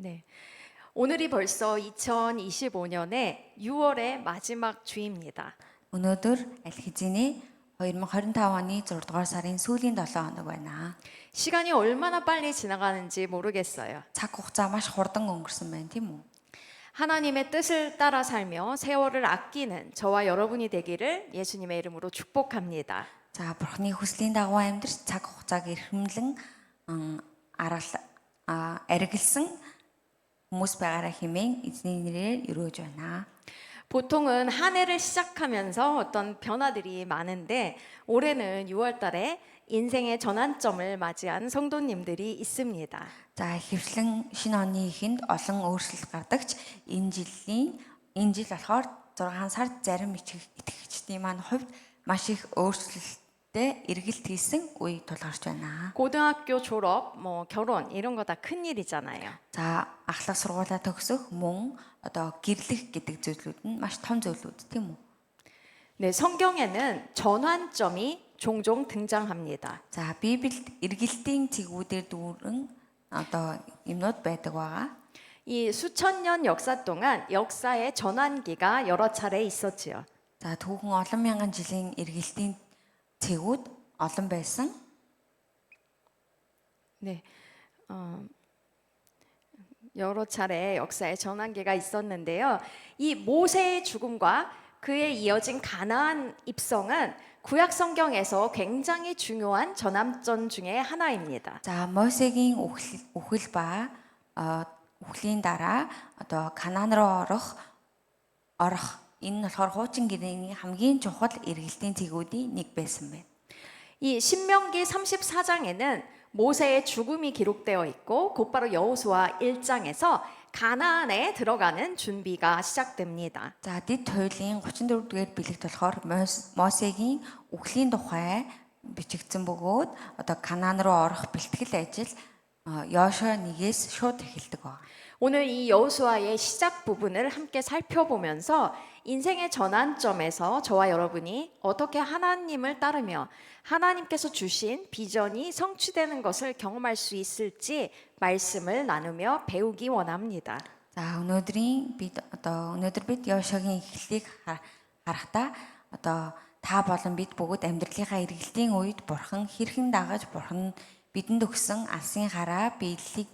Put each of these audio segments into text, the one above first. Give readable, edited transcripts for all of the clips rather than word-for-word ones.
네. 오늘이 벌써 2025년의 6월의 마지막 주입니다. Өнөөдөр аль хэзээний 2025 оны 6 дугаар сарын сүүлийн 7 хоног байна. 시간이 얼마나 빨리 지나가는지 모르겠어요. Цаг хугацаа маш хурдан өнгөрсөн байна, тийм үү? 하나님의 뜻을 따라 살며 세월을 아끼는 저와 여러분이 되기를 예수님의 이름으로 축복합니다. За бурхны хүслийн дагуу амьдрч цаг хугацааг эрхэмлэн арилсан хүмүүс байгаараа хэмээн эзний нэрээр өрөөж байна. 보통은 한 해를 시작하면서 어떤 변화들이 많은데 올해는 6월 달에 인생의 전환점을 맞이한 성도님들이 있습니다. За хэвшлэн шинэ оны эхэнд олон өөрчлөлт гардагч энэ жил болохоор 6 сард зарим итгэгчдийн маань хувьд маш их өөрчлөлттэй эргэлт хийсэн үе тулгарч байна. 고등학교 졸업, 결혼 이런 거 다 큰일이잖아요. За ахлах сургуулаа төгсөх мөн одоо гэрлэх гэдэг зүйлүүд нь маш том зүйлүүд тийм үү? 네, 성경에는 전환점이 종종 등장합니다. За Библиэд эргэлтийн цэгүүдээр дүүрэн одоо юмнууд байдаг байгаа. 이 수천 년 역사 동안 역사의 전환기가 여러 차례 있었지요. За түүхэн олон мянган жилийн эргэлтийн цэгүүд олон байсан. 네, 여러 차례 역사의 전환기가 있었는데요. 이 모세의 죽음과 그에 이어진 가나안 입성은 구약 성경에서 굉장히 중요한 전환점 중에 하나입니다. За Мосегийн үхэл ба үхлийн дараа одоо Канаан руу орох энэ нь болохоор хуучин гэрээний хамгийн чухал эргэлтийн цэгүүдийн нэг байсан байна. 이 신명기 34장에는 모세의 죽음이 기록되어 있고 곧바로 여호수아 1장에서 가나안에 들어가는 준비가 시작됩니다. За дэд хуулийн 34-р бүлэгт болохоор Мосегийн үхлийн тухай бичигдсэн бөгөөд одоо Канаан руу орох бэлтгэл ажил Йошуа 1-ээс шууд эхэлдэг байна. 오늘 이 여호수아의 시작 부분을 함께 살펴보면서 인생의 전환점에서 저와 여러분이 어떻게 하나님을 따르며 하나님께서 주신 비전이 성취되는 것을 경험할 수 있을지 말씀을 나누며 배우기 원합니다. За өнөөдөр бид Йошуагийн эхлэлийг харахтаа одоо та болон бид бүгд амьдралынхаа эргэлтийн үед бурхан хэрхэн дагаж бурхан бидэнд өгсөн алсын хараа биелэлийг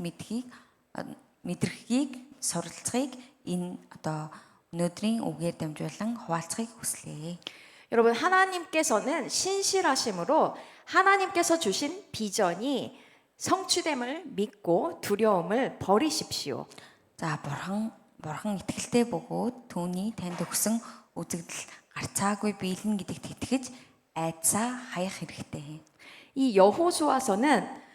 мэдрэхийг суралцахыг энэ одоо өнөөдрийн үгээр дамжуулан хуваалцахыг хүслээ. 여러분, 하나님께서는 신실하심으로 하나님께서 주신 비전이 성취됨을 믿고 두려움을 버리십시오. За бурхан итгэлтэй бөгөөд түүний танд өгсөн үзэгдэл гарцаагүй биелнэ гэдэгт итгэж айдсаа хаях хэрэгтэй. 이 여호수아서는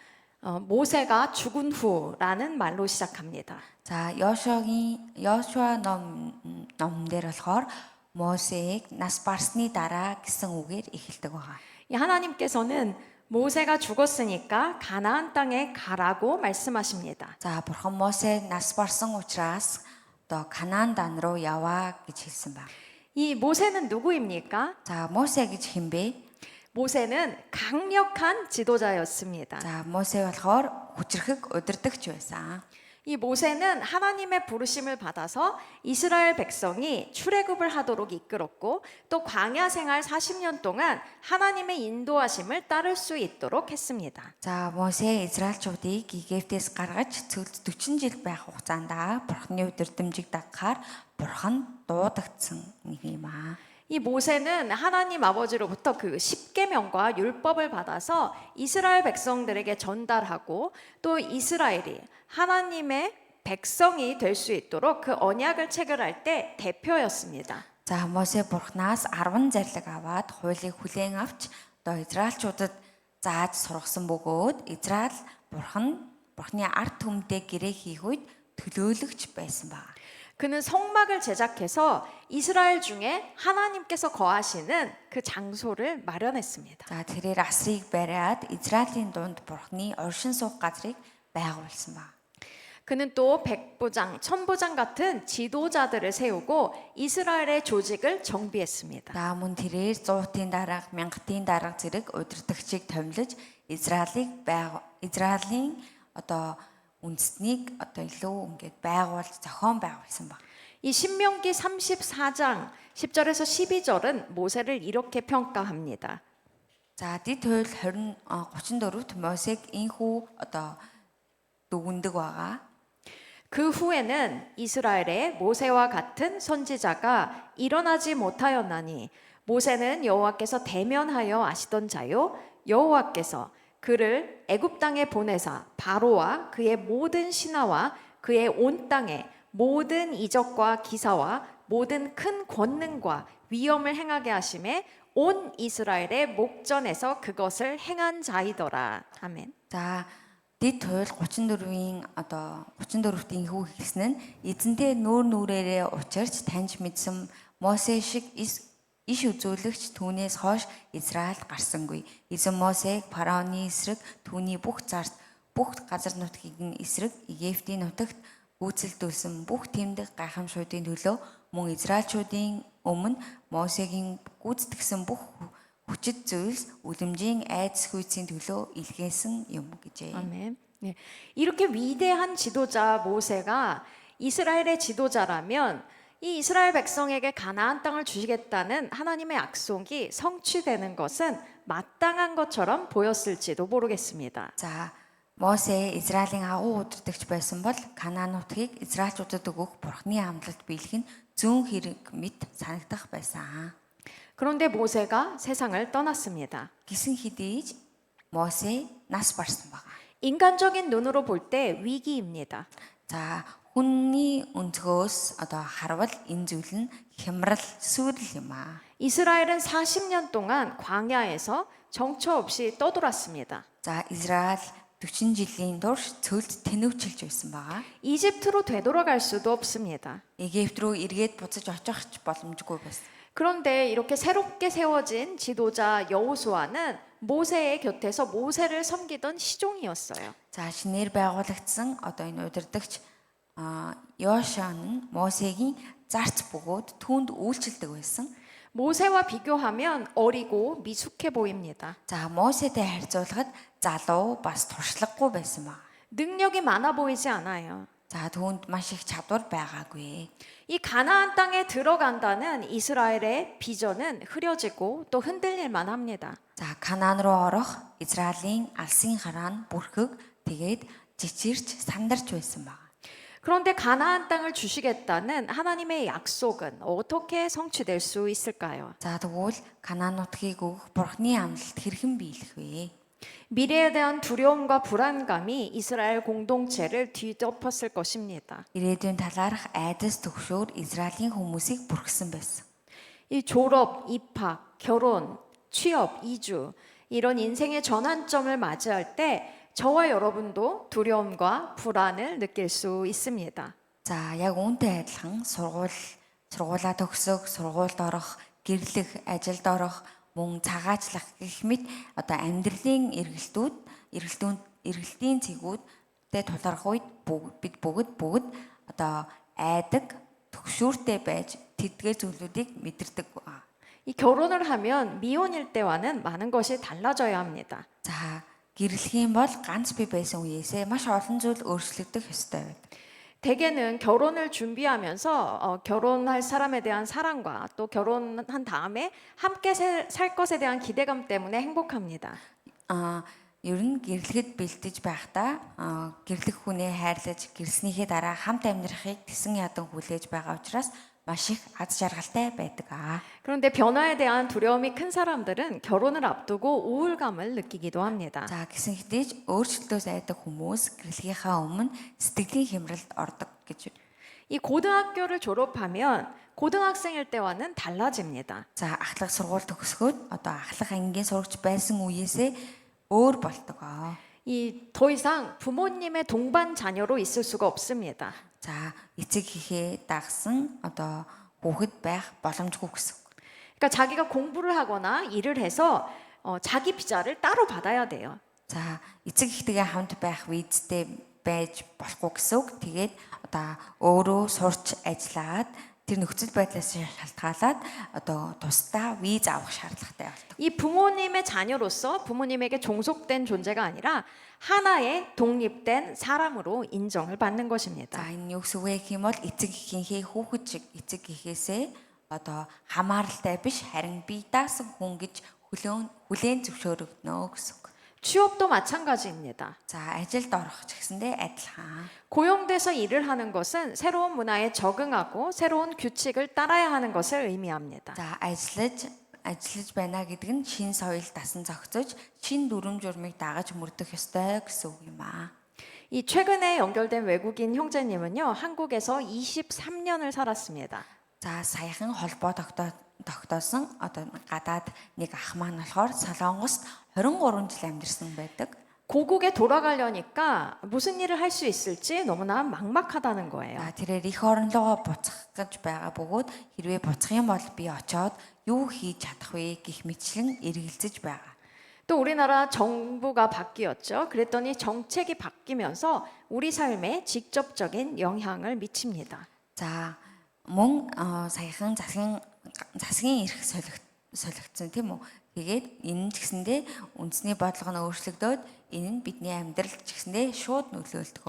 모세가 죽은 후라는 말로 시작합니다. За Йошуа ном дээр болохоор Мосеийг нас барсны дараа гэсэн үгээр эхэлдэг байгаа. 이 하나님께서는 모세가 죽었으니까 가나안 땅에 가라고 말씀하십니다. За бурхан Мосе нас барсан учраас одоо Канаан дан руу яваа гэж хэлсэн байна. 이 모세는 누구입니까? За Мосе гэж хэн бэ? 모세는 강력한 지도자였습니다. За Мосе болохоор хүчрхэг удирдагч байсан. 이 모세는 하나님의 부르심을 받아서 이스라엘 백성이 출애굽을 하도록 이끌었고 또 광야 생활 40년 동안 하나님의 인도하심을 따를 수 있도록 했습니다. За Мосе Израильчуудыг Египтээс гаргаж цөлд 40 жил байх хугацаанд бурхны удирдамжийг дагахаар бурхан дуудагдсан нэг юм аа. 이 모세는 하나님 아버지로부터 그 십계명과 율법을 받아서 이스라엘 백성들에게 전달하고 또 이스라엘이 하나님의 백성이 될 수 있도록 그 언약을 체결할 때 대표였습니다. За Мосе бурхнаас 10 зарлиг аваад хуулийг хүлээн авч одоо Израильчуудад зааж сургасан бөгөөд Израиль бурхны ард түмэндээ гэрээ хийх үед төлөөлөгч байсан баг. 그는 성막을 제작해서 이스라엘 중에 하나님께서 거하시는 그 장소를 마련했습니다. За тэрээр асрыг бариад Израилийн дунд бурхны оршин суух газрыг байгуулсан баг. 그는 또 백부장, 천부장 같은 지도자들을 세우고 이스라엘의 조직을 정비했습니다. За мөн тэрээр 100-ийн дарга, 1000-ийн дарга зэрэг удирдагчийг томилж Израилийн одоо үндэснийг одоо илүү ингээд байгуулж зохион байгуулсан баг. 이 신명기 34장 10절에서 12절은 모세를 이렇게 평가합니다. За дэд хууль 34-т Мосег инхүү одоо дүгндэг байгаа. 그 후에는 이스라엘에 모세와 같은 선지자가 일어나지 못하였나니 모세는 여호와께서 대면하여 아시던 자요 여호와께서 그를 애굽 땅에 보내사 바로와 그의 모든 신하와 그의 온 땅에 모든 이적과 기사와 모든 큰 권능과 위엄을 행하게 하심에 온 이스라엘의 목전에서 그것을 행한 자이더라. 아멘. За дэд хууль 34-ийн одоо 34-т инхүү хэлсэн нь эзэнтэй нүүр нүрээрээ учирч таньж мэдсэн Мосе шиг иш үзүүлэгч түүнээс хойш Израиль гарсангүй. Эзэн Мосег фараоны эсрэг түүний бүх газар нутгийг нь эсрэг Египтийн нутагт гүйцэлдүүлсэн бүх тэмдэг гайхамшуудын төлөө мөн Израильчүүдийн өмнө Мосегийн гүйцэтгсэн бүх хүчит зүйлс үлэмжийн айдас хүйцийн төлөө илгээсэн юм гэжээ. 아멘. 네. 이렇게 위대한 지도자 모세가 이스라엘의 지도자라면 이 이스라엘 백성에게 가나안 땅을 주시겠다는 하나님의 약속이 성취되는 것은 마땅한 것처럼 보였을지도 모르겠습니다. За Мосе Израилийн агуу удирдагч байсан бол Канаан нутгийг Израильчуудад өгөх Бурхны амлалт биелэх нь зүүн хэрэг мэт санагдах байсан. 그런데 모세가 세상을 떠났습니다. Гисэн хэдийж Мосе нас барсан байна. 인간적인 눈으로 볼 때 위기입니다. За хүний өнцгөөс одоо харвал энэ зүйл нь хямрал сүрэл юм аа. 이스라엘은 40년 동안 광야에서 정처 없이 떠돌았습니다. За Израиль 40 жилийн турш цөлд тэнүүчилж байсан байгаа. 이집트로 되돌아갈 수도 없습니다. Египт рүү эргээд буцаж очих боломжгүй байсан. 그런데 이렇게 새롭게 세워진 지도자 여호수아는 모세의 곁에서 모세를 섬기던 시종이었어요. За шинээр байгуулагдсан одоо энэ удирдагч Йошуа нь Мосегийн зарц бөгөөд түүнд үйлчилдэг байсан. 모세와 비교하면 어리고 미숙해 보입니다. За Мосетэй харьцуулахад залуу бас туршлагагүй байсан байна. 능력이 많아 보이지 않아요. За түүнд маш их чадвар байгаагүй. 이 가나안 땅에 들어간다는 이스라엘의 비전은 흐려지고 또 흔들릴만 합니다. За Канаан руу орох Израилийн алсын хараа нь бүрхэг тэгээд жичирч сандарч байсан байна. 그런데 가나안 땅을 주시겠다는 하나님의 약속은 어떻게 성취될 수 있을까요? За тэгвэл Канаан нутгийг өгөх Бурхны амлалт хэрхэн биелэх вэ? 미래에 대한 두려움과 불안감이 이스라엘 공동체를 뒤덮었을 것입니다. Ирээдүйн талаарх айдас төгшөөр Израилийн хүмүүсийг бүрхсэн байсан. 이 졸업, 입학, 결혼, 취업, 이주 이런 인생의 전환점을 맞이할 때 저와 여러분도 두려움과 불안을 느낄 수 있습니다. За яг үүнтэй адилхан сургуулаа төгсөх, сургуульд орох, гэрлэх, ажилд орох, мөн цагаачлах гэх мэт одоо амьдралын эргэлтийн цэгүүдтэй тулгарх үед бид бүгд одоо айдаг, төгшүүртэй байж тэдгээр зүйлүүдийг мэдэрдэг байна. 이 결혼을 하면 미혼일 때와는 많은 것이 달라져야 합니다. За гэрлэх юм бол ганц би байсан үеэсээ маш олон зүйл өөрчлөгдөх ёстой байдаг. 대개는 결혼을 준비하면서 결혼할 사람에 대한 사랑과 또 결혼한 다음에 함께 살 것에 대한 기대감 때문에 행복합니다. Ер нь гэрлэхэд бэлдэж байхдаа гэрлэх хүнээ хайрлаж гэрснийхээ дараа хамт амьдрахыг тэсэн ядан хүлээж байгаа учраас маш их аз жаргалтай байдаг. 그런데 변화에 대한 두려움이 큰 사람들은 결혼을 앞두고 우울감을 느끼기도 합니다. За гэсэн хэдий ч өөрчлөлтөөс айдаг хүмүүс гэрлэхийнхаа өмнө сэтгэлийн хямралд ордог гэж. 이 고등학교를 졸업하면 고등학생일 때와는 달라집니다. За ахлах сургууль төгсгөөд одоо ахлах ангийн сурагч байсан үеэсээ өөр болдог. 이 더 이상 부모님의 동반 자녀로 있을 수가 없습니다. За эцэг эхээ дагсан одоо хүүхэд байх боломжгүй гэсэн. 그러니까 자기가 공부를 하거나 일을 해서 자기 비자를 따로 받아야 돼요. За эцэг эхтэйгээ хамт байх визтэй байж болохгүй гэсэн үг. Тэгээд одоо өөрөө сурч ажиллаад тэр нөхцөл байдлаас шалтгаалаад одоо тусдаа виз авах шаардлагатай болдог. 이 부모님의 자녀로서 부모님에게 종속된 존재가 아니라 하나의 독립된 사람으로 인정을 받는 것입니다. За энэ юу гэсэн үг вэ гэх юм бол эцэг эхийнхээ хүүхэд шиг эцэг эхээсээ одоо хамааралтай биш харин бие даасан хүн гэж хүлээн зөвшөөрөгднө гэсэн үг. 취업도 마찬가지입니다. За ажилд орох ч гэсэндээ адилхан. 고용돼서 일을 하는 것은 새로운 문화에 적응하고 새로운 규칙을 따라야 하는 것을 의미합니다. За ажиллаж байна гэдэг нь шин соёл дасан зохицож шин дүрм журмыг дагаж мөрдөх ёстой гэсэн үг юм аа. 이 최근에 연결된 외국인 형제님은요, 한국에서 23년을 살았습니다. За саяхан холбоо тогтоосон одоо гадаад нэг ах маань болохоор Солонгост 23 жил амьдарсан байдаг. 고국에 돌아가려니까 무슨 일을 할 수 있을지 너무나 막막하다는 거예요. За тэрээр эх орнолоо буцах гэж байгаа бөгөөд хэрвээ буцах юм бол би очоод юу хийж чадах вэ гэх мэтчлэн эргэлзэж байгаа. 또 우리나라 정부가 바뀌었죠. 그랬더니 정책이 바뀌면서 우리 삶에 직접적인 영향을 미칩니다. За мөн саяхан засгийн эрх солигдсон тийм үү. Тэгээд энэ ч гэсэндээ үндэсний бодлого нь өөрчлөгдөөд энэ нь бидний амьдралд ч гэсэндээ шууд нөлөөлдөг.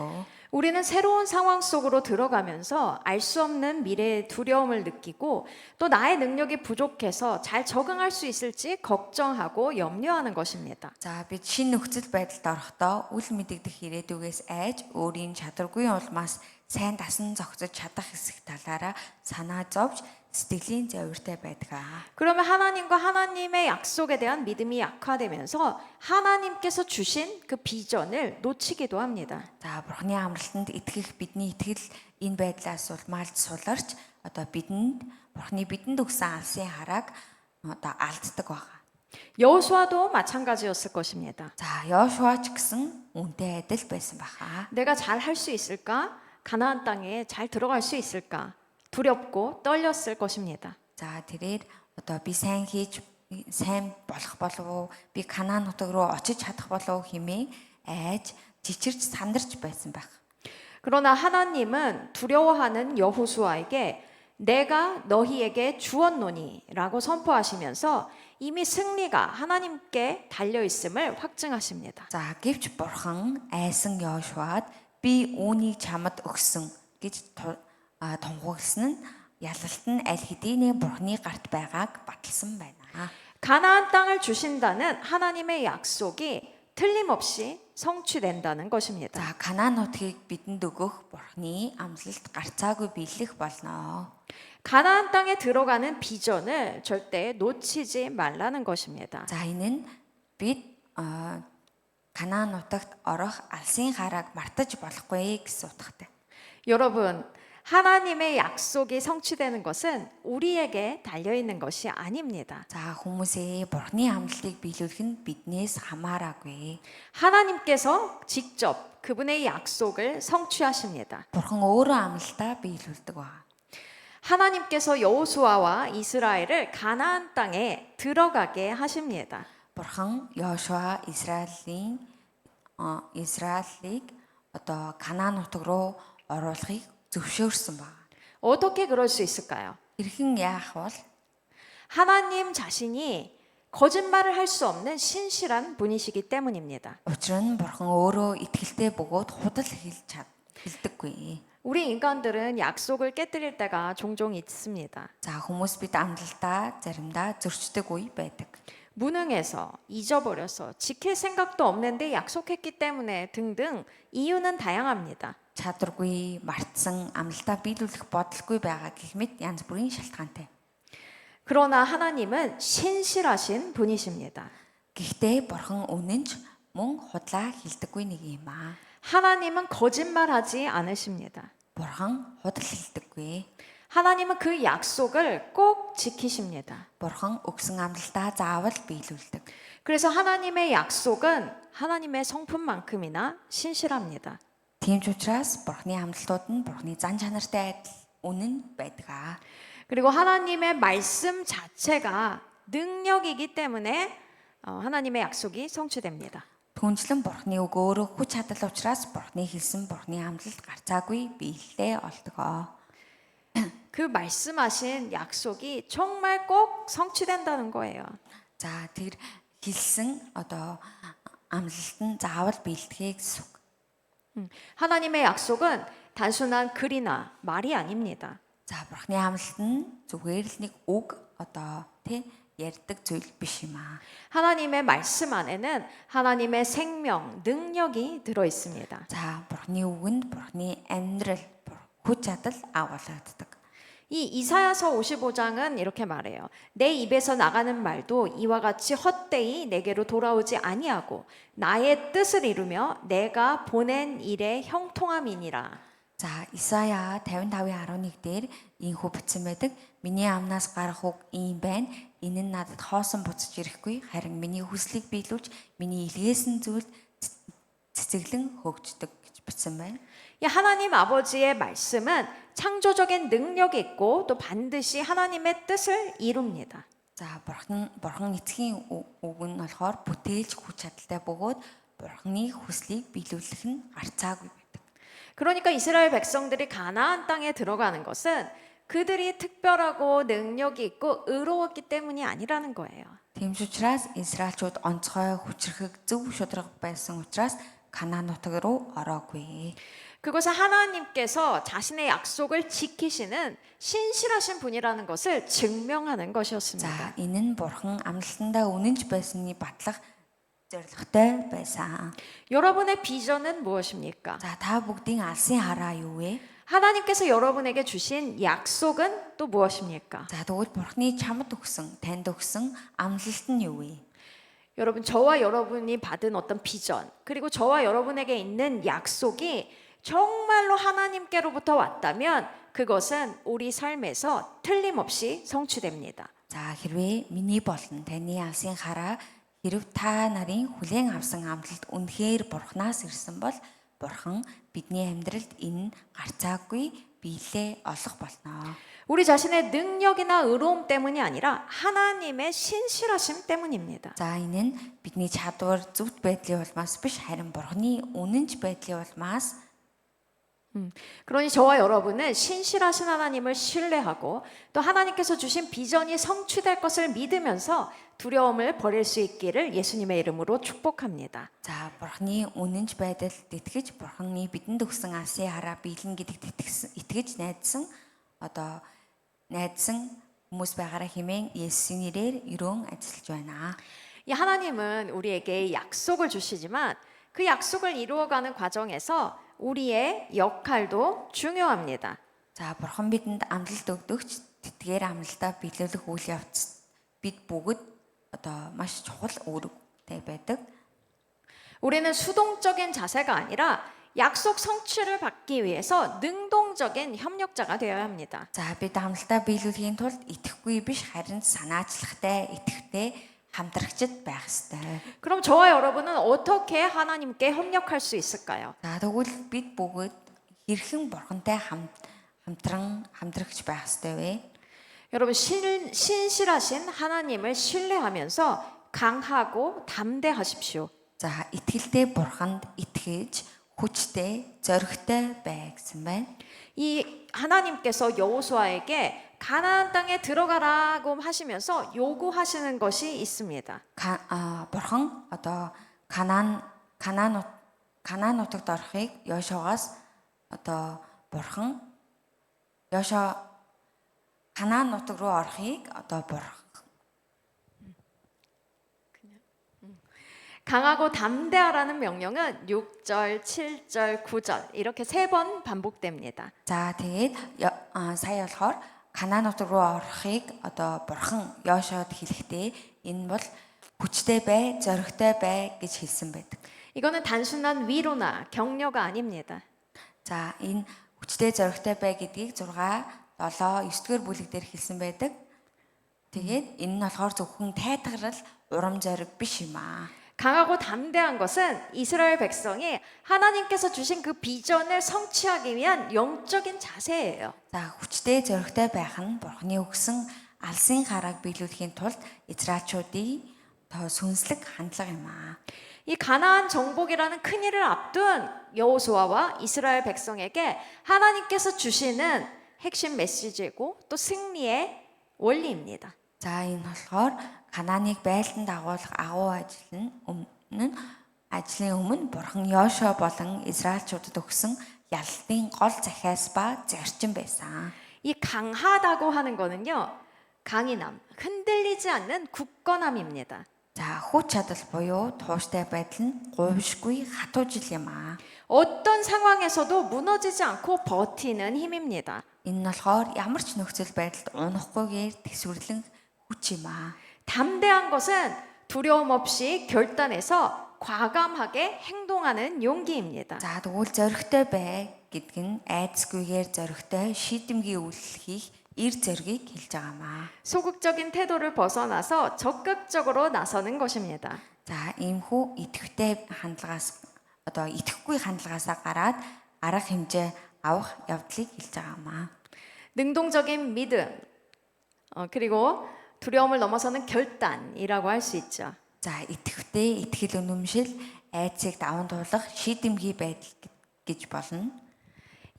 우리는 새로운 상황 속으로 들어가면서 알 수 없는 미래의 두려움을 느끼고 또 나의 능력이 부족해서 잘 적응할 수 있을지 걱정하고 염려하는 것입니다. За бид шинэ нөхцөл байдалд орохдоо үл мэдэгдэх ирээдүгээс айж өөрийн чадваргүй улмаас сайн дасан зохицож чадах хэсэг талаараа санаа зовж сэтгэлийн зовиртой байдаг. 그러면 하나님과 하나님의 약속에 대한 믿음이 약화되면서 하나님께서 주신 그 비전을 놓치기도 합니다. За бурхны амралтанд итгэх бидний итгэл энэ байдлаас улмaalж суларч одоо бурхны бидэнд өгсөн алсын харааг одоо алддаг байгаа. 여호수아도 마찬가지였을 것입니다. За 여호수아ч гэсэн үнтэй адил байсан баха. 내가 잘 할 수 있을까? 가나안 땅에 잘 들어갈 수 있을까? 두렵고 떨렸을 것입니다. За тэрээр одоо би сайн болох болов уу? Би Канаан нутаг руу очиж чадах болов уу хэмээн айж жичирч сандарч байсан байх. 그러나 하나님은 두려워하는 여호수아에게 내가 너희에게 주었노니라고 선포하시면서 이미 승리가 하나님께 달려 있음을 확증하십니다. За гэвч бурхан айсан Йошуад би үүнийг чамд өгсөн гэж тунхагласан нь ялалт нь аль хэдийнэ бурхны гарт байгааг баталсан байна. 가나안 땅을 주신다는 하나님의 약속이 틀림없이 성취된다는 것입니다. За Канаан нутгийг бидэнд өгөх бурхны амлалт гарцаагүй биелэх болно. 가나안 땅에 들어가는 비전을 절대 놓치지 말라는 것입니다. За энэ нь бид Канаан нутагт орох алсын харааг мартаж болохгүй гэсэн утгатай. 여러분, 하나님의 약속이 성취되는 것은 우리에게 달려 있는 것이 아닙니다. За хүмүүсээ бурхны амлалтыг биелүүлэх нь биднээс хамаараагүй. 하나님께서 직접 그분의 약속을 성취하십니다. Бурхан өөрөө амлалтаа биелүүлдэг ба. 하나님께서 여호수아와 이스라엘을 가나안 땅에 들어가게 하십니다. Бурхан Йошуа Израилийг одоо Канаан нутаг руу оруулахыг зөвшөөрсөн ба. 어떻게 그럴 수 있을까요? Хэрхэн яах бол 하나님 자신이 거짓말을 할 수 없는 신실한 분이시기 때문입니다. учир нь Бурхан өөрөө итгэлтэй бөгөөд худал хэлдэггүй. 우리 인간들은 약속을 깨뜨릴 때가 종종 있습니다. За хүмүүс бид амлалтаа заримдаа зөрчдөг үе байдаг. 무능해서 잊어버려서 지킬 생각도 없는데 약속했기 때문에 등등 이유는 다양합니다. Чадваргүй, мартсан, амлалтаа биелүүлэх бодолгүй байгаа гэх мэт янз бүрийн шалтгаантай. 그러나 하나님은 신실하신 분이십니다. Гэхдээ Бурхан үнэн ч мөн худлаа хэлдэггүй нэг юм аа. 하나님은 거짓말하지 않으십니다. Бурхан худал хэлдэггүй. 하나님은 그 약속을 꼭 지키십니다. Бурхан өгсөн амлалтаа заавал биелүүлдэг. 그래서 하나님의 약속은 하나님의 성품만큼이나 신실합니다. Тийм ч учраас Бурханы амлалтууд нь Бурханы зан чанартай адил үнэн байдаг. 그리고 하나님의 말씀 자체가 능력이기 때문에 하나님의 약속이 성취됩니다. Түнчлэн Бурханы үг өөрөө хүч чадал учраас Бурханы хэлсэн Бурханы амлалт гарцаагүй биелэлтэй олдгоо. 그 말씀하신 약속이 정말 꼭 성취된다는 거예요. За тэр хэлсэн одоо амлалт нь заавал биелдэхээ гэсэн үг. 하나님의 약속은 단순한 글이나 말이 아닙니다. За бурхны амлалт нь зүгээр л нэг үг одоо тий ярьдаг зүйл биш юм аа. 하나님의 말씀 안에는 하나님의 생명, 능력이 들어 있습니다. За бурхны үгэнд бурхны амьдрал, хүч чадал агуулгаддаг. 이 이사야서 55장은 이렇게 말해요. 내 입에서 나가는 말도 이와 같이 헛되이 내게로 돌아오지 아니하고 나의 뜻을 이루며 내가 보낸 일의 형통함이니라. За Исая 55:11 дээр ийхүү бичсэн байдаг. Миний амнаас гарах үг ийм байна. Энэ нь надад хоосон буцаж ирэхгүй. Харин миний хүслийг биелүүлж, миний илгээсэн зүйлд цэцэглэн хөгждөг гэж бичсэн байна. 이 하나님 아버지의 말씀은 창조적인 능력이 있고 또 반드시 하나님의 뜻을 이룹니다. За бурхан эцгийн үг нь болохоор бүтээлч хүч чадалтай бөгөөд бурханы хүслийг биелүүлэх нь гарцаагүй байдаг. 그러니까 이스라엘 백성들이 가나안 땅에 들어가는 것은 그들이 특별하고 능력이 있고 의로웠기 때문이 아니라는 거예요. Тиймс учраас Израильчууд онцгой хүчрхэг зөв шударга байсан учраас Канаан нутаг руу ороогүй. 그것은 하나님께서 자신의 약속을 지키시는 신실하신 분이라는 것을 증명하는 것이었습니다. За энэ нь бурхан амлалтандаа үнэнч байсны батлах зорилготой байсан. 여러분의 비전은 무엇입니까? За та бүгдийн алсын хараа юу вэ? 하나님께서 여러분에게 주신 약속은 또 무엇입니까? За тэгвэл бурханы чамд өгсөн, танд өгсөн амлалт нь юу вэ? 여러분, 저와 여러분이 받은 어떤 비전, 그리고 저와 여러분에게 있는 약속이 정말로 하나님께로부터 왔다면 그것은 우리 삶에서 틀림없이 성취됩니다. За хэрвээ миний болон таны алсын хараа хэрв та нарын хүлээн авсан амлалт үнэхээр бурхнаас ирсэн бол бурхан бидний амьдралд энэ гарцаагүй биелээ олох болно. 우리 자신의 능력이나 의로움 때문이 아니라 하나님의 신실하심 때문입니다. За энэ нь бидний чадвар зөвхт байдлын улмаас биш харин бурханы үнэнч байдлын улмаас. 그러니 저와 여러분은 신실하신 하나님을 신뢰하고 또 하나님께서 주신 비전이 성취될 것을 믿으면서 두려움을 버릴 수 있기를 예수님의 이름으로 축복합니다. За бурханы үнэнч байдалд итгэж бурханы бидэнд өгсөн алсын хараа биелэн гэдэгт итгэж найдсан хүмүүс байгаараа хэмээн Есүсийн нэрээр өрөөн ажиллаж байна. 이 하나님은 우리에게 약속을 주시지만 그 약속을 이루어가는 과정에서 우리의 역할도 중요합니다. За бурхан бидэнд амлалт өгдөгч тэдгээр амлалтаа биелүүлэх үйл явц бид бүгд маш чухал үүрэгтэй байдаг. 우리는 수동적인 자세가 아니라 약속 성취를 받기 위해서 능동적인 협력자가 되어야 합니다. За бид амлалтаа биелүүлэхийн тулд итгэхгүй биш харин санаачлахтай, итгэвтэй хамтрагчд байх ёстой. 그럼 저와 여러분은 어떻게 하나님께 협력할 수 있을까요? За тэгвэл бид бүгд хэрхэн бурхантай хамтрагч байх ёстой вэ? 여러분 신실하신 하나님을 신뢰하면서 강하고 담대하십시오. За итгэлтэй бурханд итгэж хүчтэй, зоригтой бай гэсэн байна. 이 하나님께서 여호수아에게 가나안 땅에 들어가라고 하시면서 요구하시는 것이 있습니다. бурхан Канаан нутагт орохыг Йошуагаас бурхан Канаан нутаг руу орохыг 강하고 담대하라는 명령은 6절, 7절, 9절 이렇게 3번 반복됩니다. За тэгээд сая болохоор Канаан нутаг руу орохыг бурхан Йошуад хэлэхдээ энэ бол хүчтэй бай, зоригтой бай гэж хэлсэн байдаг. 이거는 단순한 위로나 격려가 아닙니다. За энэ хүчтэй зоригтой бай гэдгийг 6, 7, 9-р бүлэг дээр хэлсэн байдаг. Тэгээд энэ нь болохоор зөвхөн тайтгарал, урам зориг биш юм аа. 강하고 담대한 것은 이스라엘 백성이 하나님께서 주신 그 비전을 성취하기 위한 영적인 자세예요. За хүчтэй зоригтой байх нь бурхны өгсөн алсын харааг биелүүлэхийн тулд Израильчуудын сүнслэг хандлага юм аа. 이 가나안 정복이라는 큰 일을 앞둔 여호수아와 이스라엘 백성에게 하나님께서 주시는 핵심 메시지고 또 승리의 원리입니다. За энэ болохоор Канааныг байлдан дагуулах агуу ажлын өмнө Бурхан Йошуа болон Израильчуудад өгсөн ялалтын гол захиас ба зарчим байсан. 이 강하다고 하는 거는요. 강인함, 흔들리지 않는 굳건함입니다. За хүч чадал буюу тууштай байдал нь говьшгүй хатуу жил юм аа. 어떤 상황에서도 무너지지 않고 버티는 힘입니다. Энэ нь болохоор ямар ч нөхцөл байдалд унахгүйгээр тэсвэрлэн хүч юм аа. 담대한 것은 두려움 없이 결단해서 과감하게 행동하는 용기입니다. За тэгвэл зоригтой бай гэдэг нь айдасгүйгээр зоригтой шийдэмгий үйлчлэхийг эр зоригийг хэлж байгаамаа. 소극적인 태도를 벗어나서 적극적으로 나서는 것입니다. За иймхүү идэвхтэй хандлагаас идэхгүй хандлагаасаа гараад арга хэмжээ авах явдлыг хэлж байгаамаа. 능동적인 믿음, 그리고 두려움을 넘어서는 결단이라고 할 수 있죠. За идэвхтэй итгэл үнэмшил айцыг даван туулах шийдэмгий байдал гэж болно.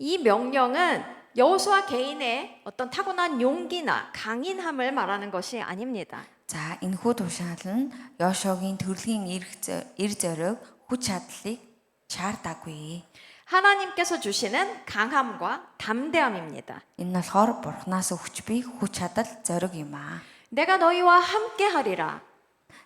이 명령은 여호수아 개인의 어떤 타고난 용기나 강인함을 말하는 것이 아닙니다. За энэхүү тушаал нь Йошуагийн төрөлхийн эр зориг хүч чадлыг шаардаагүй. 하나님께서 주시는 강함과 담대함입니다. Энэ нь болохоор Бурханаас өгч буй хүч чадал зориг юм аа. 내가 너희와 함께 하리라.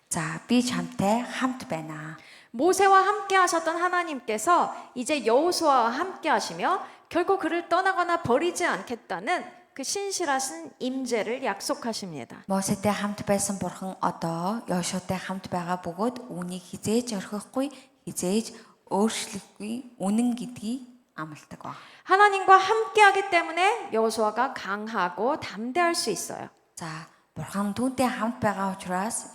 За би чамтай хамт байна. 모세와 함께 하셨던 하나님께서 이제 여호수아와 함께 하시며 결코 그를 떠나거나 버리지 않겠다는 그 신실하신 임재를 약속하십니다. Мосетэй хамт байсан Бурхан одоо Йошуатай хамт байгаа бөгөөд үүнийг хизээж орхихгүй, хизээж өөрчлөхгүй үнэн гэдгийг амлдаг ба. 하나님과 함께 하기 때문에 여호수아가 강하고 담대할 수 있어요. За Бурхан түүнтэй хамт байгаа учраас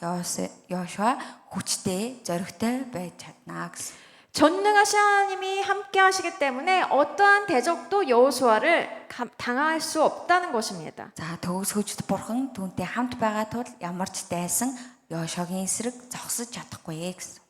Йошуа хүчтэй, зоригтой байж чадна гэсэн. 전능하신 하나님이 함께 하시기 때문에 어떠한 대적도 여호수아를 당할 수 없다는 것입니다. За төгс хүчтэй Бурхан түүнтэй хамт байгаа тул ямар ч дайсан Йошуагийн эсрэг зогсож чадахгүй гэсэн.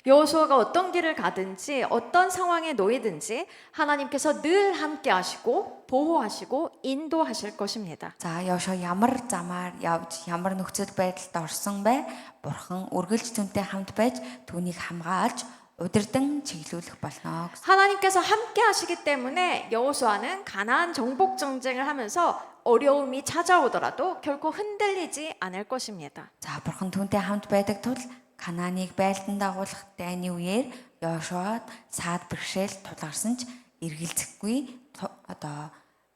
여호수아가 어떤 길을 가든지 어떤 상황에 놓이든지 하나님께서 늘 함께 하시고 보호하시고 인도하실 것입니다. За Йошуа ямар замаар явж ямар нөхцөл байдалд орсон бай Бурхан үргэлж түүнтэй хамт байж түүнийг хамгаалж удирдан чиглүүлэх болно. 하나님께서 함께 하시기 때문에 여호수아는 가나안 정복 전쟁을 하면서 어려움이 찾아오더라도 결코 흔들리지 않을 것입니다. За Бурхан түүнтэй хамт байдаг тул Канааныг байлдан дагуулах дайны үеэр Йошуа саад бэрхшээл тулгарсан ч эргэлзэхгүй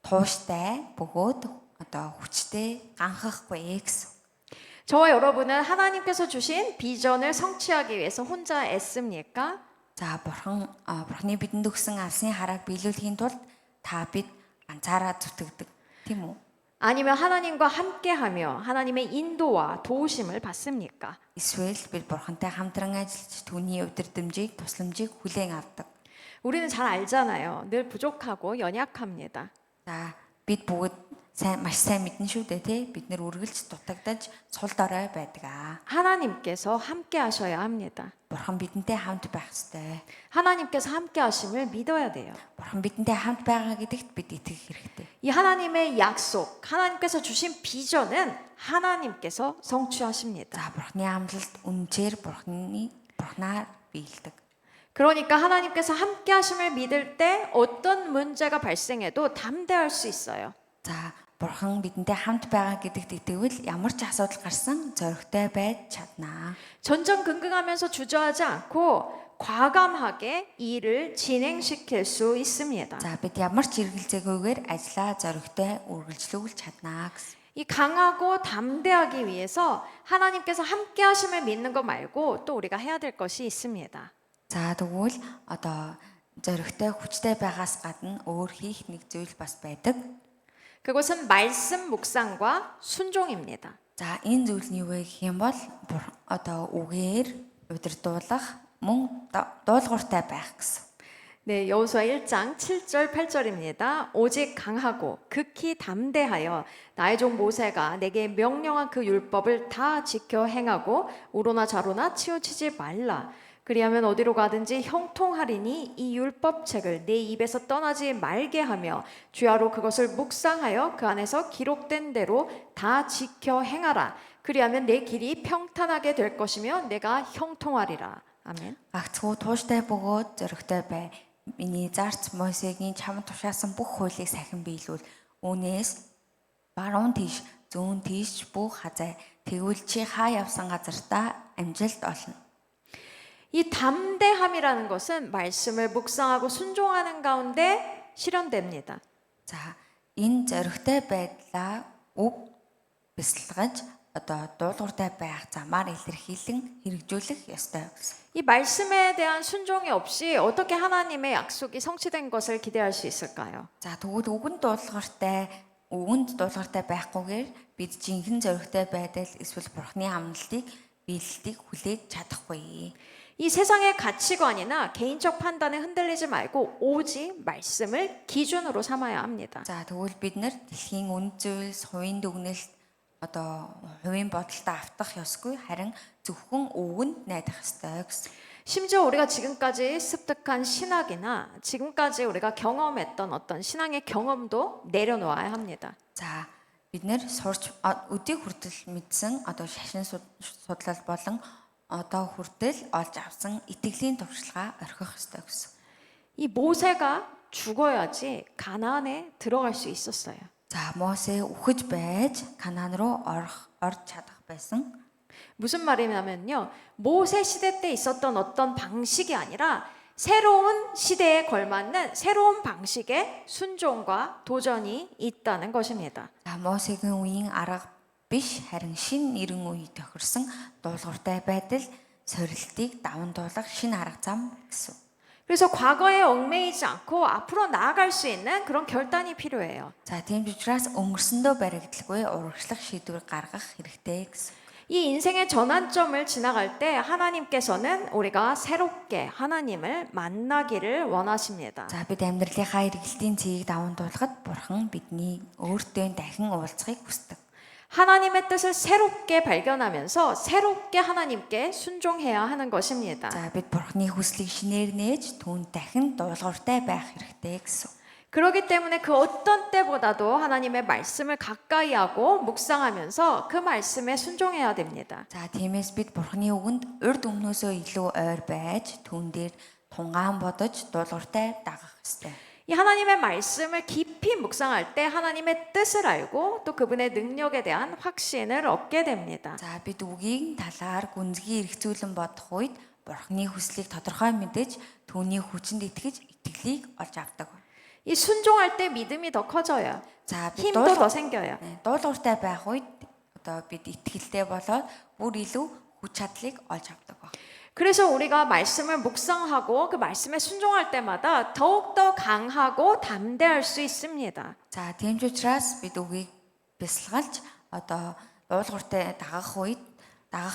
тууштай бөгөөд хүчтэй ганхахгүй гэсэн. 저와 여러분은 하나님께서 주신 비전을 성취하기 위해서 혼자 애씁니까? За Бурханы бидэнд өгсөн алсын харааг биелүүлэхийн тулд та бид ганцаараа зүтгэдэг тийм үү? 아니면 하나님과 함께하며 하나님의 인도와 도우심을 받습니까? Эсвэл бид Бурхантай хамтран ажиллаж түүний удирдамжийг, тусламжийг хүлээн авдаг. 우리는 잘 알잖아요. 늘 부족하고 연약합니다. За бид бүгд маш сайн мэднэ шүү дээ тий. Бид нэр үргэлж дутагдаж сул дорой байдаг аа. 하나님께서 함께 하셔야 합니다. Бурхан бидэнтэй хамт байх ёстой. 하나님께서 함께 하심을 믿어야 돼요. Бурхан бидэнтэй хамт байгаа гэдэгт бид итгэх хэрэгтэй. 이 하나님의 약속, 하나님께서 주신 비전은 하나님께서 성취하십니다. За Бурханы амлалт үнээр Бурханаар биелдэг. 그러니까 하나님께서 함께 하심을 믿을 때 어떤 문제가 발생해도 담대할 수 있어요. За Бурхан бидэнтэй хамт байгаа гэдэгт итгэвэл ямар ч асуудал гарсан зоригтой байж чаднаа. 전전긍긍하면서 주저하지 않고 과감하게 일을 진행시킬 수 있습니다. За бид ямар ч эргэлзээгүйгээр ажлаа зоригтой үргэлжлүүлж чаднаа гэсэн. 이 강하고 담대하기 위해서 하나님께서 함께 하심을 믿는 것 말고 또 우리가 해야 될 것이 있습니다. За тэгвэл зоригтой хүчтэй байгаас гадна өөр хийх нэг зүйл бас байдаг. 그것은 말씀 묵상과 순종입니다. За энэ зүйл нь юу вэ гэх юм бол үгээр удирдуулах мөн дуулууртай байх гэсэн. 네, 여호수아 1장 7절 8절입니다. 오직 강하고 극히 담대하여 나의 종 모세가 내게 명령한 그 율법을 다 지켜 행하고 우로나 좌로나 치우치지 말라. 그리하면 어디로 가든지 형통하리니 이 율법책을 내 입에서 떠나지 말게 하며 주야로 그것을 묵상하여 그 안에서 기록된 대로 다 지켜 행하라. 그리하면 내 길이 평탄하게 될 것이며 내가 형통하리라. 아멘. Гагцхүү тууштай бөгөөд зөрөгтэй бай. Миний зарц Мосегийн чамд тушаасан бүх хуулийг сахин биелүүл. Үүнээс баруун тийш, зүүн тийш бүх хазай. Тэгвэл чи хаа явсан газартаа амжилт олно. 이 담대함이라는 것은 말씀을 묵상하고 순종하는 가운데 실현됩니다. За энэ зөрөгтэй байдлаа үг бясалгаж одоо дуулууртай байх замаар илэрхийлэн хэрэгжүүлэх ёстой гэсэн. 이 말씀에 대한 순종이 없이 어떻게 하나님의 약속이 성취된 것을 기대할 수 있을까요? За тэгвэл үгэнд дуулууртай байхгүйгээр бид жинхэнэ зөрөгтэй байдал эсвэл бурхны амлалтыг биелэлтийг хүлээж чадахгүй. 이 세상의 가치관이나 개인적 판단에 흔들리지 말고 오직 말씀을 기준으로 삼아야 합니다. За тэгвэл бид нар дэлхийн үнд зүйлс, хувийн дүгнэлт одоо хувийн бодолтой автах ёсгүй харин зөвхөн үгэнд найдах ёстой гэсэн. 심지어 우리가 지금까지 습득한 신학이나 지금까지 우리가 경험했던 어떤 신앙의 경험도 내려놓아야 합니다. За бид нэр сурч өдийг хүртэл мэдсэн одоо шашин судлал болон одоо хүртэл олж авсан итгэлийн туршлагаа орхих ёстой гэсэн. 이 모세가 죽어야지 가나안에 들어갈 수 있었어요. За Мосе үхэж байж Канаан руу орж чадах байсан. 무슨 말이냐면요. 모세 시대 때 있었던 어떤 방식이 아니라 새로운 시대에 걸맞는 새로운 방식의 순종과 도전이 있다는 것입니다. За Мосегийн үеийн арга биш харин шин нэрэн үе тохирсон дуулууртай байдал сорилтыг даван дуулах шин арга зам гэсэн. 그래서 과거에 얽매이지 않고 앞으로 나아갈 수 있는 그런 결단이 필요해요. За тийм учраас өнгөрсөндөө баригдалгүй урагшлах шийдвэр гаргах хэрэгтэй гэсэн. 이 인생의 전환점을 지나갈 때 하나님께서는 우리가 새롭게 하나님을 만나기를 원하십니다. За бид амьдралынхаа эргэлтийн цэгийг даван дуулахад бурхан бидний өөртөө дахин уулзахыг хүсдэг. 하나님의 뜻을 새롭게 발견하면서 새롭게 하나님께 순종해야 하는 것입니다. За бид бурханы хүслийг шинээр нээж түүнд дахин дуулууртай байх хэрэгтэй гэсэн. 그렇기 때문에 그 어떤 때보다도 하나님의 말씀을 가까이 하고 묵상하면서 그 말씀에 순종해야 됩니다. За тиймээс бид бурханы үгэнд урд өмнөөсөө илүү ойр байж түүн дээр тунгаан бодож дуулууртай дагах ёстой. 이 하나님의 말씀을 깊이 묵상할 때 하나님의 뜻을 알고 또 그분의 능력에 대한 확신을 얻게 됩니다. За бид үгийн талаар гүнзгий эргцүүлэн бодох үед бурханы хүслийг тодорхой мэдэж түүний хүчинд итгэж итгэлийг олж авдаг. 이 순종할 때 믿음이 더 커져요. За бид 힘도 더 생겨요. дуулууртай байх үед одоо бид итгэлтэй болоод бүр илүү хүч чадлыг олж авдаг. 그래서 우리가 말씀을 묵상하고 그 말씀에 순종할 때마다 더욱더 강하고 담대할 수 있습니다. За тийм ч учраас бид үгийг бясалгалж одоо дуулууртай дагах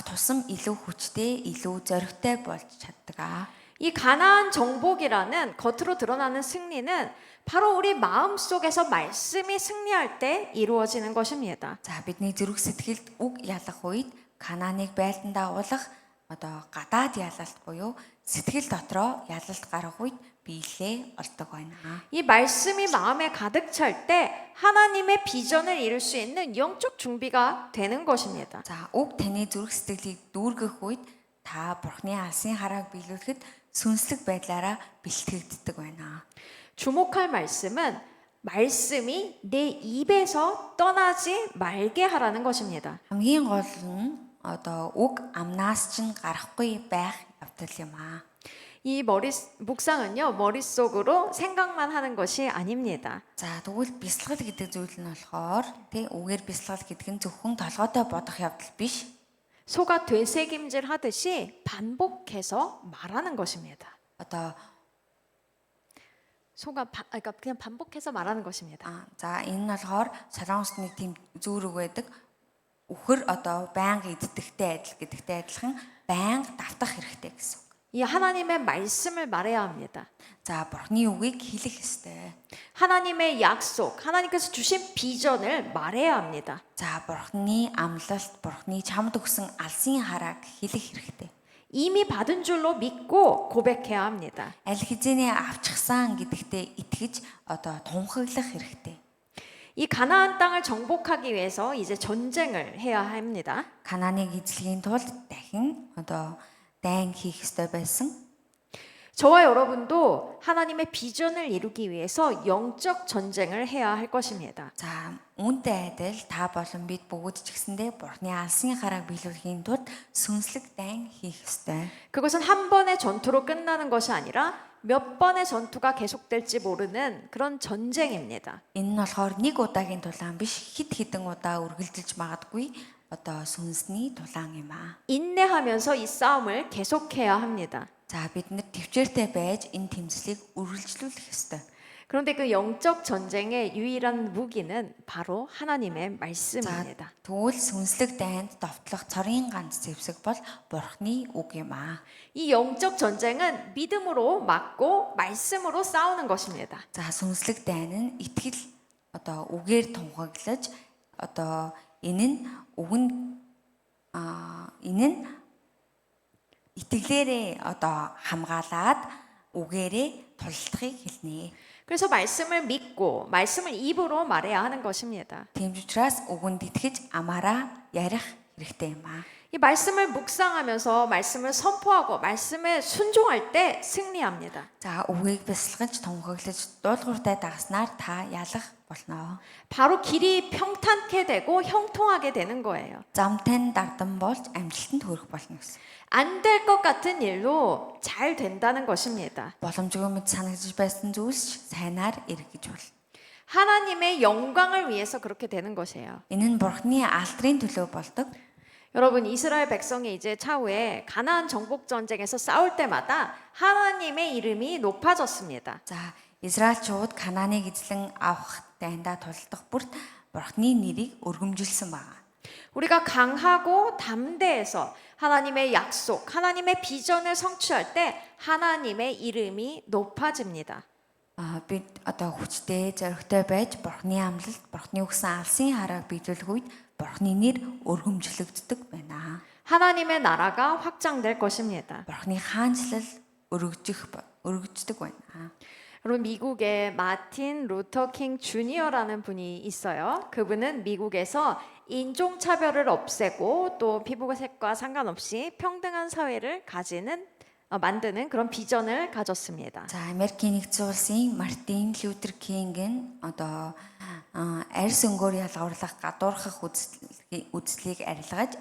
тусам илүү хүчтэй, илүү зоригтой болж чаддаг. 이 가나안 정복이라는 겉으로 드러나는 승리는 바로 우리 마음 속에서 말씀이 승리할 때 이루어지는 것입니다. За бидний зүрх сэтгэлд үг ялах үед Канааныг байлдан дагуулах одоо гадаад ялалт буюу сэтгэл дотроо ялалт гарах үед биелээ олдог байна. 이 말씀이 마음에 가득 찰 때 하나님의 비전을 이룰 수 있는 영적 준비가 되는 것입니다. За үг таны зүрх сэтгэлийг дүүргэх үед та бурхны алсын харааг биелүүлэхэд сүнслэг байдлаараа бэлтгэгддэг байна. 주목할 말씀은 말씀이 내 입에서 떠나지 말게 하라는 것입니다. хамгийн гол нь одоо үг амнаас чинь гарахгүй байх явдал юм аа. 이 묵상은요 머릿속으로 생각만 하는 것이 아닙니다. За тэгвэл бясалгал гэдэг зүйл нь болохоор тий үгээр бясалгал гэдэг нь зөвхөн толгойтой бодох явдал биш. 소가 되새김질 하듯이 반복해서 말하는 것입니다. Одоо 그러니까 그냥 반복해서 말하는 것입니다. за энэ нь болохоор солонгост нэг тийм зүүрэг байдаг. Үхэр одоо байнга иддэгтэй адил гэдэгтэй адилхан байнга давтах хэрэгтэй гэсэн. 이 하나님의 말씀을 말해야 합니다. За бурхны үгийг хэлэх ёстой. 하나님의 약속, 하나님께서 주신 비전을 말해야 합니다. За бурхны амлалт, бурхны чамд өгсөн алсын харааг хэлэх хэрэгтэй. 이미 받은 줄로 믿고 고백해야 합니다. Аль хэзээний авчихсан гэдэгтээ итгэж одоо тунхаглах хэрэгтэй. 이 가나안 땅을 정복하기 위해서 이제 전쟁을 해야 합니다. Канааныг эзлэхийн тулд дахин одоо дайн хийх ёстой байсан. 저와 여러분도 하나님의 비전을 이루기 위해서 영적 전쟁을 해야 할 것입니다. За үүнтэй адил та болон бид бүгд ч гэсэндээ Бурхны алсын харааг биелүүлэхийн тулд сүнслэг дайн хийх ёстой. 그것은 한 번의 전투로 끝나는 것이 아니라 몇 번의 전투가 계속될지 모르는 그런 전쟁입니다. Энэ нь болохоор нэг удаагийн тулаан биш хэд хэдэн удаа үргэлжилж магадгүй одоо сүнсний тулаан юм аа. 인내하면서 이 싸움을 계속해야 합니다. За бид нар төвчээртэй байж энэ тэмцлийг үргэлжлүүлэх ёстой. 그런데 그 영적 전쟁의 유일한 무기는 바로 하나님의 말씀입니다. Тэгвэл сүнслэг дайнд довтлох цорын ганц зэвсэг бол Бурхны үг юм аа. 이 영적 전쟁은 믿음으로 막고 말씀으로 싸우는 것입니다. За сүнслэг дайн нь итгэл одоо үгээр тунхаглаж одоо энэ нь итгэлээрээ одоо хамгаалаад үгээрээ тулдахыг хэлнэ. 그래서 말씀을 믿고 말씀을 입으로 말해야 하는 것입니다. Тиймж учраас үгэнд итгэж амаараа ярих хэрэгтэй юм аа. 이 말씀을 묵상하면서 말씀을 선포하고 말씀에 순종할 때 승리합니다. За үгийг бясалгаж тунхаглаж дуулууртай дагаснаар та ялах болно. 바로 길이 평탄케 되고 형통하게 되는 거예요. Замтай дагдан болж амжилтанд хүрэх болно гэсэн. 안 될 것 같은 일로 잘 된다는 것입니다. Боломжгүй мэд санагдаж байсан зүйлс сайнаар эргэж болно. 하나님의 영광을 위해서 그렇게 되는 것이에요. Энэ нь Бурхны алдрын төлөө болдог. 여러분 이스라엘 백성이 이제 차후에 가나안 정복 전쟁에서 싸울 때마다 하나님의 이름이 높아졌습니다. За Израильчууд Канааныг эзлэн авах дайндаа тулдах бүрт Бурхны нэрийг өргөмжилсөн байна. 우리가 강하고 담대해서 하나님의 약속, 하나님의 비전을 성취할 때 하나님의 이름이 높아집니다. Бид одоо хүчтэй зоригтой байж Бурхны амлалт, Бурхны өгсөн алсын харааг биелүүлэх үед Бурхны нэр өргөмжлөгддөг байна. 하나님의 나라가 확장될 것입니다. Бурхны хаанчлал өргөждөг байна. 여러분 미국에 마틴 루터 킹 주니어라는 분이 있어요. 그분은 미국에서 인종차별을 없애고 또 피부색과 상관없이 평등한 사회를 만드는 그런 비전을 가졌습니다. За Америкийн нэгдсэн улсын Мартин Лютер Кинг нь одоо арьс өнгөөр ялгуурлах гадуурхах үзлийг арилгаж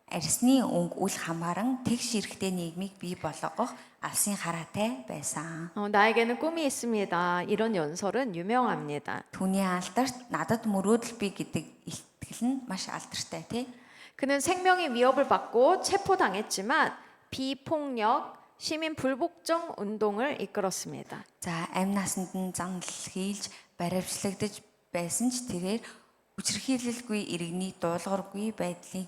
арьсны өнгө үл хамааран тэгш эрэхтэй нийгмийг бий болгох алсын хараатай байсан. 나에게는 꿈이 있습니다. 이런 연설은 유명합니다. Түүний алдарт надад мөрөөдөл бий гэдэг итгэл нь маш алдартай тий. 그는 생명의 위협을 받고 체포당했지만 비폭력 시민 불복종 운동을 이끌었습니다. За амь насанд нь занал хийлж баривчлагдаж байсан ч тэрээр хүчирхийлэлгүй иргэний дуулуургүй байдлыг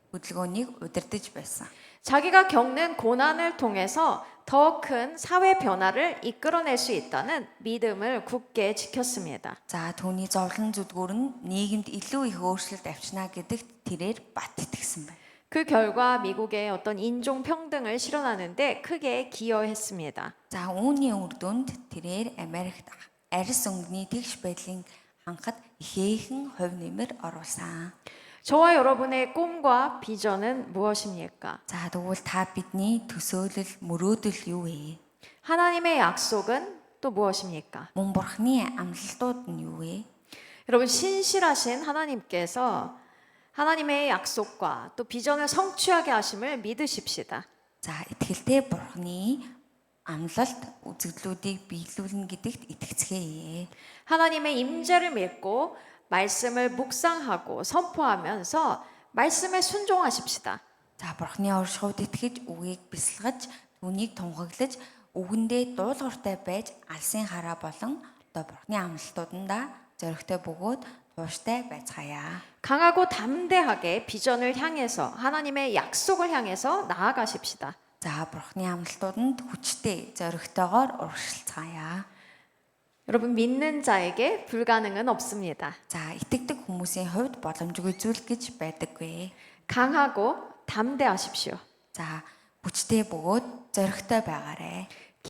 хөдөлгөөнийг удирдах байсан. 자기가 겪는 고난을 통해서 더 큰 사회 변화를 이끌어낼 수 있다는 믿음을 굳게 지켰습니다. За түүний зовлон зүдгүүр нь нийгэмд илүү их өөрчлөлт авчна гэдэгт тэрээр бат итгэсэн байна. 그 결과 미국의 어떤 인종 평등을 실현하는데 크게 기여했습니다. За үүний үр дүнд тэрээр Америкт арьс өнгөний тэгш байдлыг хангахад ихээхэн хувь нэмэр оруулсан. 저와 여러분의 꿈과 비전은 무엇입니까? За тэгвэл та бидний төсөөлөл мөрөөдөл юу вэ? 하나님의 약속은 또 무엇입니까? Мөн Бурхны амлалтууд нь юу вэ? 여러분 신실하신 하나님께서 하나님의 약속과 또 비전을 성취하게 하심을 믿으십시다. За итгэлтэй Бурхны амлалт үзэгдлүүдийг биелүүлнэ гэдэгт итгэцгээе. 하나님의 임재를 믿고 말씀을 묵상하고 선포하면서 말씀에 순종하십시다. За Бурхны оршихуйд итгэж үгийг бясалгаж түүнийг тунхаглаж үгэндээ дуулууртай байж алсын хараа болон одоо Бурхны амлалтуудаа зоригтой бөгөөд тууштай байцгаая. 강하고 담대하게 비전을 향해서 하나님의 약속을 향해서 나아가십시다. За Бурхны амлалтуудад хүчтэй зоригтойгоор урагшилцгаая. 여러분 믿는 자에게 불가능은 없습니다. За итгэдэг хүмүүсийн хувьд боломжгүй зүйл гэж байдаггүй. 강하고 담대하십시오. За, хүчтэй бөгөөд зоригтой байгаарэ.